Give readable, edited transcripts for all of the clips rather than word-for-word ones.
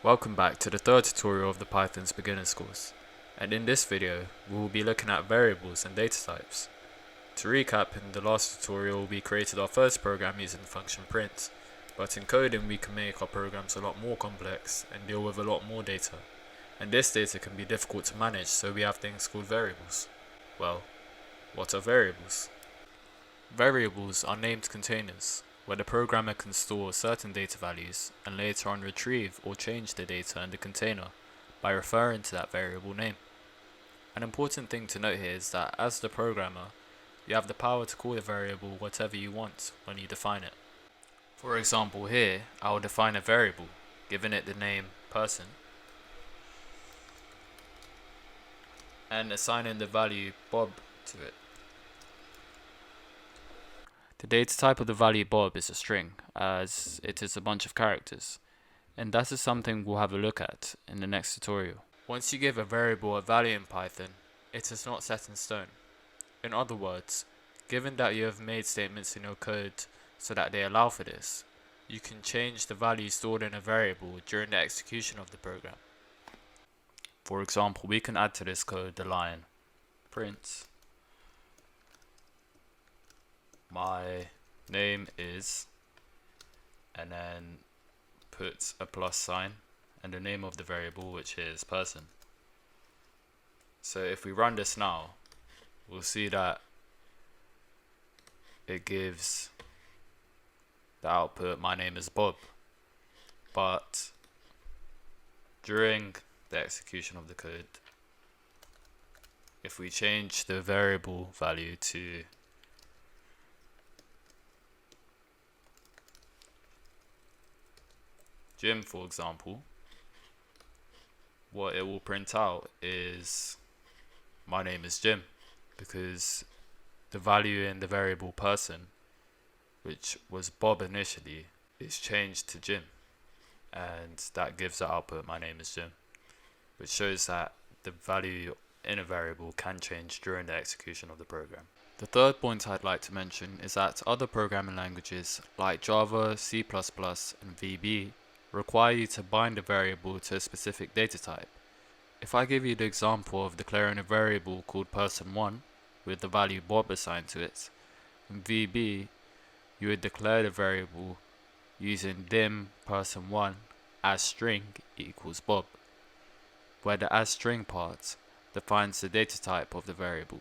Welcome back to the third tutorial of the Python's beginners course, and in this video we will be looking at variables and data types. To recap, in the last tutorial we created our first program using the function print, but in coding we can make our programs a lot more complex and deal with a lot more data, and this data can be difficult to manage, so we have things called variables. Well, what are variables? Variables are named containers, where the programmer can store certain data values and later on retrieve or change the data in the container by referring to that variable name. An important thing to note here is that as the programmer, you have the power to call the variable whatever you want when you define it. For example, here I will define a variable, giving it the name person, and assigning the value Bob to it. The data type of the value Bob is a string, as it is a bunch of characters, and that is something we'll have a look at in the next tutorial. Once you give a variable a value in Python, it is not set in stone. In other words, given that you have made statements in your code so that they allow for this, you can change the value stored in a variable during the execution of the program. For example, we can add to this code the line print my name is, and then put a plus sign and the name of the variable, which is person. So if we run this now, we'll see that it gives the output my name is Bob, but during the execution of the code, if we change the variable value to Jim, for example, what it will print out is my name is Jim, because the value in the variable person, which was Bob initially, is changed to Jim, and that gives the output my name is Jim, which shows that the value in a variable can change during the execution of the program. The third point I'd like to mention is that other programming languages like Java, C++, and VB require you to bind a variable to a specific data type. If I give you the example of declaring a variable called person1 with the value Bob assigned to it, in VB you would declare the variable using dim person1 as string equals Bob, where the as string part defines the data type of the variable.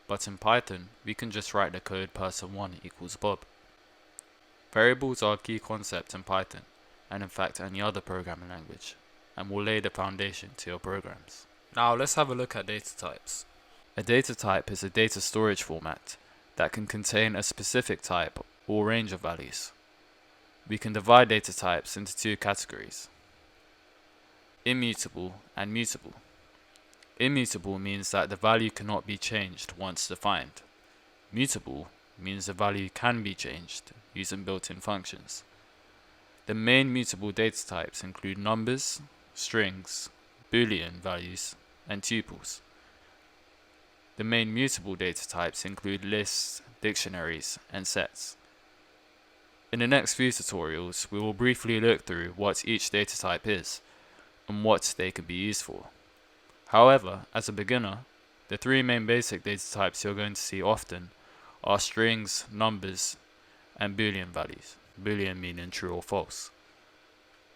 But in Python, we can just write the code person1 equals Bob. Variables are a key concept in Python, and in fact any other programming language, and will lay the foundation to your programs. Now let's have a look at data types. A data type is a data storage format that can contain a specific type or range of values. We can divide data types into two categories: immutable and mutable. Immutable means that the value cannot be changed once defined. Mutable means the value can be changed using built-in functions. The main mutable data types include numbers, strings, Boolean values, and tuples. The main mutable data types include lists, dictionaries, and sets. In the next few tutorials, we will briefly look through what each data type is and what they can be used for. However, as a beginner, the three main basic data types you're going to see often are strings, numbers, and Boolean values. Boolean meaning true or false.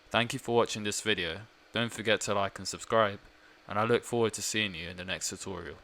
Thank you for watching this video. Don't forget to like and subscribe, and I look forward to seeing you in the next tutorial.